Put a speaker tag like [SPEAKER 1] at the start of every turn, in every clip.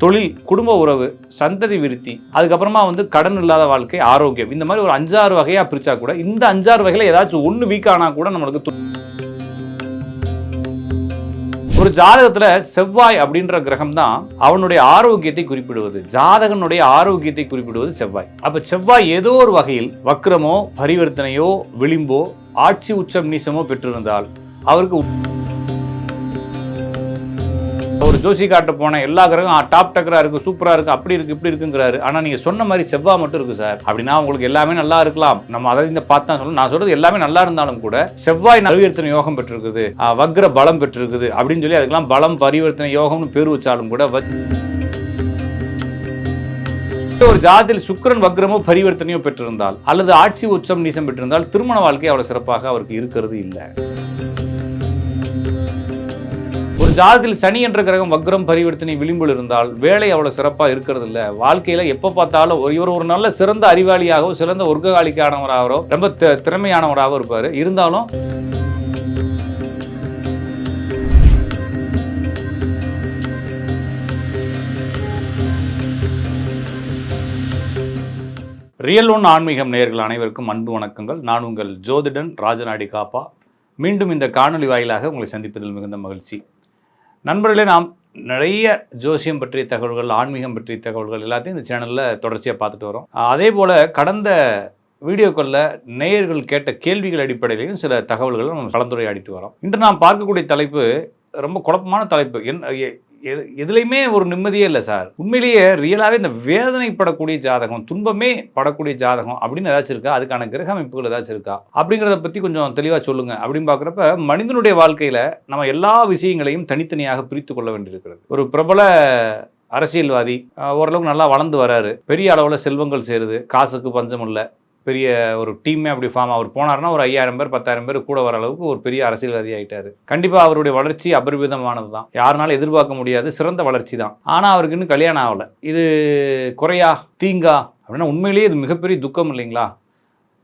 [SPEAKER 1] தொழில், குடும்ப உறவு, சந்ததி விருத்தி, அதுக்கப்புறமா கடன் இல்லாத வாழ்க்கை, ஆரோக்கியம், இந்த மாதிரி ஒரு 5-6 வகையா பிரிச்சா கூட இந்த 5-6 வகையில ஏதாச்சும் ஒன்று வீக் ஆனா கூட நம்மளுக்கு ஒரு ஜாதகத்துல செவ்வாய் அப்படின்ற கிரகம் தான் அவனுடைய ஆரோக்கியத்தை குறிப்பிடுவது. ஜாதகனுடைய ஆரோக்கியத்தை குறிப்பிடுவது செவ்வாய். அப்ப செவ்வாய் ஏதோ ஒரு வகையில் வக்ரமோ, பரிவர்த்தனையோ, விளிம்போ, ஆட்சி உச்சம் நீசமோ பெற்றிருந்தால் அவருக்கு ஒரு ஜோசி காட்ட போன எல்லா கிரகம் டாப் டக்கரா இருக்கு, சூப்பரா இருக்கு, அப்படி இருக்கு, இப்படி இருக்குங்கிறாரு. ஆனா நீங்க சொன்ன மாதிரி செவ்வாய் மட்டும் இருக்கு சார் அப்படின்னா உங்களுக்கு எல்லாமே நல்லா இருக்கலாம். நம்ம அதை இந்த பார்த்து தான் சொல்லணும். நான் சொல்றது எல்லாமே நல்லா இருந்தாலும் கூட செவ்வாய் பரிவர்த்தனை யோகம் பெற்றிருக்குது, வக்ர பலம் பெற்றிருக்குது அப்படின்னு சொல்லி அதுக்கெல்லாம் பலம் பரிவர்த்தனை யோகம்னு பேர் வச்சாலும் கூட ஒரு ஜாதத்தில் சுக்கிரன் வக்ரமோ பரிவர்த்தனையோ பெற்றிருந்தால் அல்லது ஆட்சி உச்சம் நீசம் பெற்றிருந்தால் திருமண வாழ்க்கை அவ்வளவு சிறப்பாக அவருக்கு இருக்கிறது இல்லை. ஒரு ஜாதத்தில் சனி என்ற கிரகம் வக்ரம் பரிவர்த்தனை விளிம்பில் இருந்தால் வேலை அவ்வளவு சிறப்பாக இருக்கிறது இல்லை. வாழ்க்கையில எப்ப பார்த்தாலும் இவர் ஒரு நல்ல சிறந்த அறிவாளியாகவோ சிறந்த ஒர்க்ககாலிக்கானவராகவோ ரொம்ப திறமையானவராகவும் இருப்பார். இருந்தாலும் ரியல் ஒன் ஆன்மீகம் நேயர்கள் அனைவருக்கும் அன்பு வணக்கங்கள். நான் உங்கள் ஜோதிடன் ராஜநாடி காப்பா. மீண்டும் இந்த காணொலி வாயிலாக உங்களை சந்திப்பதில் மிகுந்த மகிழ்ச்சி. நண்பர்களே, நாம் நிறைய ஜோசியம் பற்றிய தகவல்கள், ஆன்மீகம் பற்றிய தகவல்கள் எல்லாத்தையும் இந்த சேனலில் தொடர்ச்சியாக பார்த்துட்டு வரோம். அதே போல் கடந்த வீடியோக்களில் நேயர்கள் கேட்ட கேள்விகள் அடிப்படையிலையும் சில தகவல்களை நம்ம கலந்துரையாடிட்டு வரோம். இன்று நாம் பார்க்கக்கூடிய தலைப்பு ரொம்ப குழப்பமான தலைப்பு. எதுலையுமே ஒரு நிம்மதியே இல்லை சார். உண்மையிலேயே ரியலாகவே இந்த வேதனைப்படக்கூடிய ஜாதகம், துன்பமே படக்கூடிய ஜாதகம் அப்படின்னு ஏதாச்சும் இருக்கா? அதுக்கான கிரக அமைப்புகள் ஏதாச்சும் இருக்கா அப்படிங்கிறத பற்றி கொஞ்சம் தெளிவாக சொல்லுங்க அப்படின்னு பார்க்குறப்ப மனிதனுடைய வாழ்க்கையில் நம்ம எல்லா விஷயங்களையும் தனித்தனியாக பிரித்து கொள்ள வேண்டியிருக்கிறது. ஒரு பிரபல அரசியல்வாதி ஓரளவுக்கு நல்லா வளர்ந்து வராரு, பெரிய அளவில் செல்வங்கள் சேருது, காசுக்கு பஞ்சம் இல்லை, பெரிய ஒரு டீமே அப்படி ஃபார்ம் அவர் போனார்னா ஒரு 5000 பேர் 10,000 பேர் கூட வர அளவுக்கு ஒரு பெரிய அரசியல்வாதி ஆகிட்டாரு. கண்டிப்பாக அவருடைய வளர்ச்சி அபரிவிதமானது தான், யாருனாலும் எதிர்பார்க்க முடியாது, சிறந்த வளர்ச்சி தான். ஆனால் அவருக்கு இன்னும் கல்யாணம் ஆகலை. இது குறையா தீங்கா அப்படின்னா உண்மையிலேயே இது மிகப்பெரிய துக்கம் இல்லைங்களா?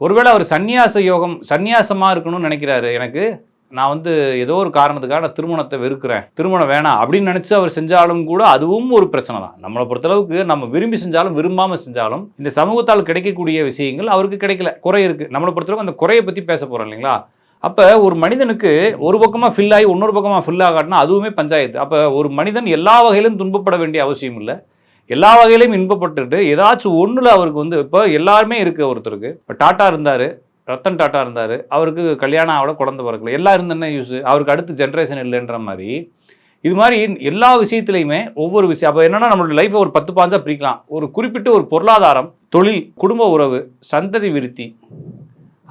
[SPEAKER 1] ஒருவேளை அவர் சன்னியாசமாக இருக்கணும்னு நினைக்கிறாரு. நான் ஏதோ ஒரு காரணத்துக்காக திருமணத்தை வெறுக்கிறேன், திருமணம் வேணாம் அப்படின்னு நினச்சி அவர் செஞ்சாலும் கூட அதுவும் ஒரு பிரச்சனை தான். நம்மளை பொறுத்தளவுக்கு நம்ம விரும்பி செஞ்சாலும் விரும்பாமல் செஞ்சாலும் இந்த சமூகத்தால் கிடைக்கக்கூடிய விஷயங்கள் அவருக்கு கிடைக்கல, குறை இருக்குது. நம்மளை பொறுத்தளவுக்கு அந்த குறையை பற்றி பேச போகிறோம் இல்லைங்களா? அப்போ ஒரு மனிதனுக்கு ஒரு பக்கமாக ஃபில் ஆகி இன்னொரு பக்கமாக ஃபில் ஆகாட்டினா அதுவுமே பஞ்சாயத்து. அப்போ ஒரு மனிதன் எல்லா வகையிலும் துன்பப்பட வேண்டிய அவசியம் இல்லை, எல்லா வகையிலையும் இன்பப்பட்டுட்டு ஏதாச்சும் ஒன்றில் அவருக்கு இப்போ எல்லாருமே இருக்குது. ஒருத்தருக்கு இப்போ டாட்டா இருந்தார், ரத்தன் டாட்டா இருந்தார், அவருக்கு கல்யாணம் ஆகல, குழந்தை பிறக்கல, எல்லாம் இருந்தேன்னா யூஸ், அவருக்கு அடுத்த ஜென்ரேஷன் இல்லைன்ற மாதிரி இது மாதிரி எல்லா விஷயத்துலையுமே ஒவ்வொரு விஷயம். அப்போ என்னன்னா நம்மளோட லைஃப்பை ஒரு 10 பிரிக்கலாம். ஒரு குறிப்பிட்ட ஒரு பொருளாதாரம், தொழில், குடும்ப உறவு, சந்ததி விருத்தி,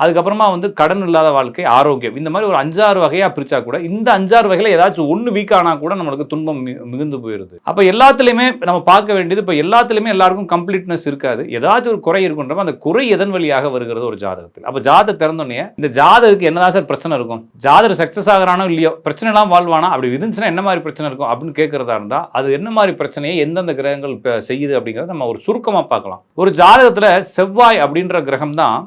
[SPEAKER 1] அதுக்கப்புறமா கடன் இல்லாத வாழ்க்கை, ஆரோக்கியம், இந்த மாதிரி ஒரு 5-6 வகையாக பிரித்தா கூட இந்த 5-6 வகையில் ஏதாச்சும் ஒன்று வீக் ஆனால் கூட நம்மளுக்கு துன்பம் மிகுந்து போயிடுது. அப்போ எல்லாத்துலேயுமே நம்ம பார்க்க வேண்டியது, இப்போ எல்லாத்துலேயுமே எல்லாருக்கும் கம்ப்ளீட்னஸ் இருக்காது, ஏதாச்சும் ஒரு குறை இருக்குன்றப்ப அந்த குறை எதன் வழியாக வருகிறது ஒரு ஜாதகத்தில். அப்போ ஜாதகம் திறந்தோடனே இந்த ஜாதகருக்கு என்னதான் சார் பிரச்சனை இருக்கும், ஜாதகர் சக்ஸஸ் ஆகிறானோ இல்லையோ, பிரச்சனை எல்லாம் வாழ்வானா, அப்படி இருந்துச்சுன்னா என்ன மாதிரி பிரச்சனை இருக்கும் அப்படின்னு கேட்கறதா இருந்தால் அது என்ன மாதிரி பிரச்சனையை எந்தெந்த கிரகங்கள் செய்யுது அப்படிங்கிறத நம்ம ஒரு சுருக்கமாக பார்க்கலாம். ஒரு ஜாதகத்தில் செவ்வாய் அப்படின்ற கிரகம் தான்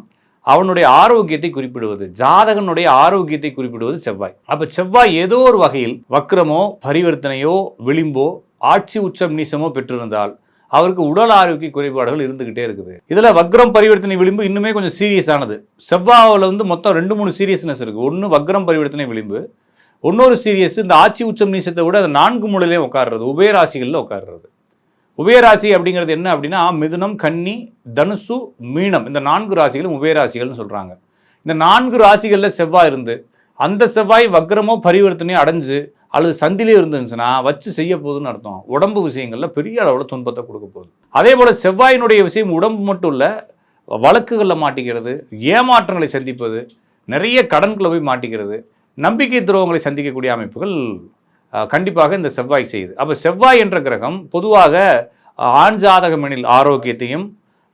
[SPEAKER 1] அவனுடைய ஆரோக்கியத்தை குறிப்பிடுவது. ஜாதகனுடைய ஆரோக்கியத்தை குறிப்பிடுவது செவ்வாய். அப்ப செவ்வாய் ஏதோ ஒரு வகையில் வக்ரமோ, பரிவர்த்தனையோ, விளிம்போ, ஆட்சி உச்சம் நீசமோ பெற்றிருந்தால் அவருக்கு உடல் ஆரோக்கிய குறைபாடுகள் இருந்துகிட்டே இருக்குது. இதுல வக்ரம் பரிவர்த்தனை விளிம்பு இன்னுமே கொஞ்சம் சீரியஸ் ஆனது. செவ்வாயில் மொத்தம் 2-3 சீரியஸ்னஸ் இருக்கு. ஒன்று வக்ரம் பரிவர்த்தனை விளிம்பு, இன்னொரு சீரியஸ் இந்த ஆட்சி உச்சம் நீசத்தை விட 4 மூலையிலையும் உட்கார்றது, உபயராசிகளில் உட்கார்றது. உபயராசி அப்படிங்கிறது என்ன அப்படின்னா மிதுனம், கன்னி, தனுசு, மீனம், இந்த 4 ராசிகளும் உபயராசிகள்னு சொல்கிறாங்க. இந்த 4 ராசிகளில் செவ்வாய் இருந்து அந்த செவ்வாய் வக்ரமோ பரிவர்த்தனையோ அடைஞ்சு அல்லது சந்திலே இருந்துச்சுன்னா வச்சு செய்ய போகுதுன்னு அர்த்தம். உடம்பு விஷயங்களில் பெரிய அளவில் துன்பத்தை கொடுக்க போகுது. அதே போல் செவ்வாயினுடைய விஷயம் உடம்பு மட்டும் இல்லை, வழக்குகளில் மாட்டிக்கிறது, ஏமாற்றங்களை சந்திப்பது, நிறைய கடன்களை போய் மாட்டிக்கிறது, நம்பிக்கை துரோகங்களை சந்திக்கக்கூடிய அமைப்புகள் கண்டிப்பாக இந்த செவ்வாய் செய்யுது. அப்போ செவ்வாய் என்ற கிரகம் பொதுவாக ஆண் ஜாதகமெனில் ஆரோக்கியத்தையும்,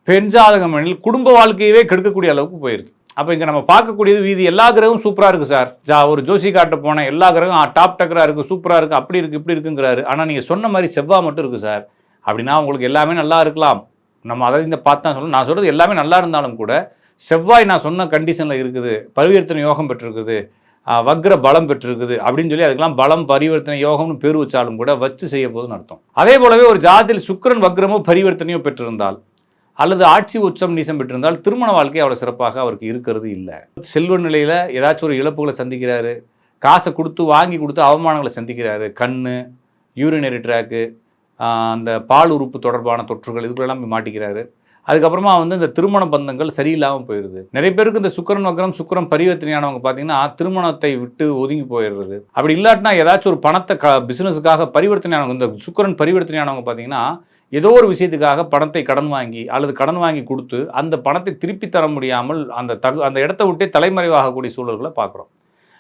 [SPEAKER 1] பெண் ஜாதகமெனில் குடும்ப வாழ்க்கையவே கெடுக்கக்கூடிய அளவுக்கு போயிடுது. அப்போ இங்கே நம்ம பார்க்கக்கூடியது இது எல்லா கிரகமும் சூப்பராக இருக்குது சார், ஒரு ஜோசி காட்ட போன எல்லா கிரகம் டாப் டக்கராக இருக்குது, சூப்பராக இருக்குது, அப்படி இருக்குது, இப்படி இருக்குங்கிறாரு. ஆனால் நீங்கள் சொன்ன மாதிரி செவ்வாய் மட்டும் இருக்குது சார் அப்படின்னா உங்களுக்கு எல்லாமே நல்லா இருக்கலாம். நம்ம அதை இந்த பார்த்து தான் சொல்லணும். நான் சொல்கிறது எல்லாமே நல்லா இருந்தாலும் கூட செவ்வாய் நான் சொன்ன கண்டிஷனில் இருக்குது, பரிவர்த்தனை யோகம் பெற்றிருக்குது, வக்ர பலம் பெற்றிருக்குது அப்படின்னு சொல்லி அதுக்கெல்லாம் பலம் பரிவர்த்தனை யோகம்னு பேர் வச்சாலும் கூட வச்சு செய்ய போதுன்னு அர்த்தம். அதே போலவே ஒரு ஜாதத்தில் சுக்கிரன் வக்ரமோ பரிவர்த்தனையோ பெற்றிருந்தால் அல்லது ஆட்சி உச்சம் நீசம் பெற்றிருந்தால் திருமண வாழ்க்கை அவ்வளோ சிறப்பாக அவருக்கு இருக்கிறது இல்லை. செல்வ நிலையில் ஏதாச்சும் ஒரு இழப்புகளை சந்திக்கிறாரு, காசை கொடுத்து வாங்கி கொடுத்து அவமானங்களை சந்திக்கிறாரு, கண்ணு, யூரினரி ட்ராக்கு, அந்த பால் உறுப்பு தொடர்பான தொற்றுகள் இதுக்குள்ளெல்லாம் மாட்டிக்கிறாரு. அதுக்கப்புறமா இந்த திருமண பந்தங்கள் சரியில்லாமல் போயிடுது. நிறைய பேருக்கு இந்த சுக்கிரன் வக்ரம் சுக்கிரன் பரிவர்த்தனையானவங்க பார்த்தீங்கன்னா திருமணத்தை விட்டு ஒதுங்கி போயிடுறது. அப்படி இல்லாட்டினா ஏதாச்சும் ஒரு பணத்தை பிஸ்னஸுக்காக பரிவர்த்தனையானவங்க, இந்த சுக்கிரன் பரிவர்த்தனையானவங்க பார்த்தீங்கன்னா ஏதோ ஒரு விஷயத்துக்காக பணத்தை கடன் வாங்கி அல்லது கடன் வாங்கி கொடுத்து அந்த பணத்தை திருப்பி தர முடியாமல் அந்த இடத்த விட்டே தலைமறைவாகக்கூடிய சூழல்களை பார்க்குறோம்.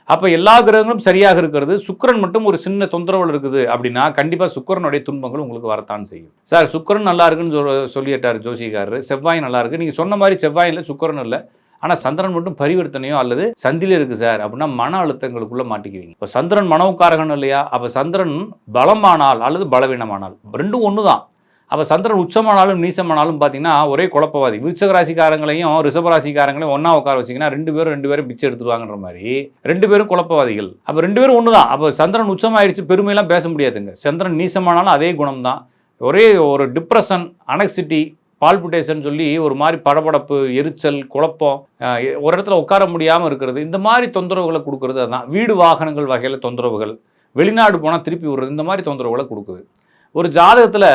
[SPEAKER 1] அப்போ எல்லா கிரகங்களும் சரியாக இருக்கிறது, சுக்கிரன் மட்டும் ஒரு சின்ன தொந்தரவு இருக்குது அப்படின்னா கண்டிப்பாக சுக்கிரனுடைய துன்பங்கள் உங்களுக்கு வரத்தான் செய்யும். சார் சுக்கிரன் நல்லா இருக்குன்னு சொல்லிட்டார் ஜோசிகாரர், செவ்வாய் நல்லா இருக்குது. நீங்கள் சொன்ன மாதிரி செவ்வாயில் சுக்கிரன் இல்லை, ஆனால் சந்திரன் மட்டும் பரிவர்த்தனையோ அல்லது சந்தியில் இருக்குது சார் அப்படின்னா மன அழுத்தங்களுக்குள்ளே மாட்டிக்குவீங்க. இப்போ சந்திரன் மனோகாரகன் இல்லையா, அப்போ சந்திரன் பலமானால் அல்லது பலவீனமானால் ரெண்டும் ஒன்று தான். அப்போ சந்திரன் உச்சமானாலும் நீசமானாலும் பார்த்தீங்கன்னா ஒரே குழப்பவாதி. விருச்சக ராசிக்காரங்களையும் ரிஷபராசிக்காரங்களையும் ஒன்றா உட்கார வச்சிங்கன்னா ரெண்டு பேரும் பிச்சை எடுத்துருவாங்கன்ற மாதிரி ரெண்டு பேரும் குழப்பவாதிகள். அப்போ ரெண்டு பேரும் ஒன்று தான். அப்போ சந்திரன் உச்சமாயிடுச்சு பெருமையெல்லாம் பேச முடியாதுங்க. சந்திரன் நீசமானாலும் அதே குணம் தான். ஒரே ஒரு டிப்ரெஷன், அனக்சிட்டி, பால்பிட்டேஷன் சொல்லி ஒரு மாதிரி படபடப்பு, எரிச்சல், குழப்பம், ஒரு இடத்துல உட்கார முடியாமல் இருக்கிறது, இந்த மாதிரி தொந்தரவுகளை கொடுக்குறது. அதுதான் வீடு வாகனங்கள் வகையில் தொந்தரவுகள், வெளிநாடு போனால் திருப்பி விடுறது, இந்த மாதிரி தொந்தரவுகளை கொடுக்குது. ஒரு ஜாதகத்தில்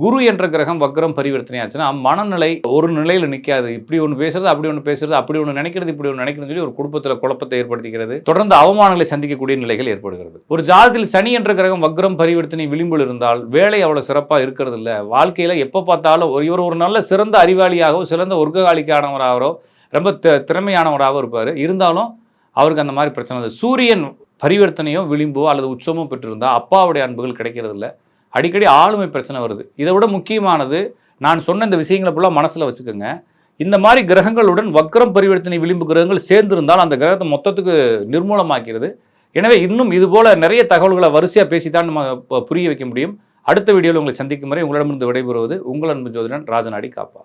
[SPEAKER 1] குரு என்ற கிரகம் வக்ரம் பரிவர்த்தனை ஆச்சுன்னா மனநிலை ஒரு நிலையில் நிற்காது. இப்படி ஒன்று பேசுறது, அப்படி ஒன்று பேசுறது, அப்படி ஒன்று நினைக்கிறது, இப்படி ஒன்று நினைக்கிறது சொல்லி ஒரு குடும்பத்தில் குழப்பத்தை ஏற்படுத்திக்கிறது. தொடர்ந்து அவமானங்களை சந்திக்கக்கூடிய நிலைகள் ஏற்படுகிறது. ஒரு ஜாதகத்தில் சனி என்ற கிரகம் வக்ரம் பரிவர்த்தனை விளிம்பில் இருந்தால் வேலை அவ்வளோ சிறப்பாக இருக்கிறது இல்லை. வாழ்க்கையில் எப்போ பார்த்தாலும் இவர் ஒரு நல்ல சிறந்த அறிவாளியாகவோ சிறந்த ஒர்க்ககாலிக்கானவராகவோ ரொம்ப திறமையானவராகவும் இருப்பார். இருந்தாலும் அவருக்கு அந்த மாதிரி பிரச்சனை. சூரியன் பரிவர்த்தனையோ விளிம்போ அல்லது உச்சமோ பெற்றிருந்தால் அப்பாவுடைய அன்புகள் கிடைக்கிறது இல்லை. அடிக்கடி ஆளுமை பிரச்சனை வருது. இதை விட முக்கியமானது, நான் சொன்ன இந்த விஷயங்களை ஃபுல்லாக மனசில் வச்சுக்கோங்க. இந்த மாதிரி கிரகங்களுடன் வக்ரம் பரிவர்த்தனை விளிம்பு கிரகங்கள் சேர்ந்திருந்தால் அந்த கிரகத்தை மொத்தத்துக்கு நிர்மூலமாக்கிறது. எனவே இன்னும் இதுபோல் நிறைய தகவல்களை வரிசையாக பேசி தான் நம்ம புரிய வைக்க முடியும். அடுத்த வீடியோவில் உங்களை சந்திக்கும் வரை உங்களிடமிருந்து விடைபெறுவது உங்கள் அன்பு ஜோதிடன் ராஜநாடி காப்பா.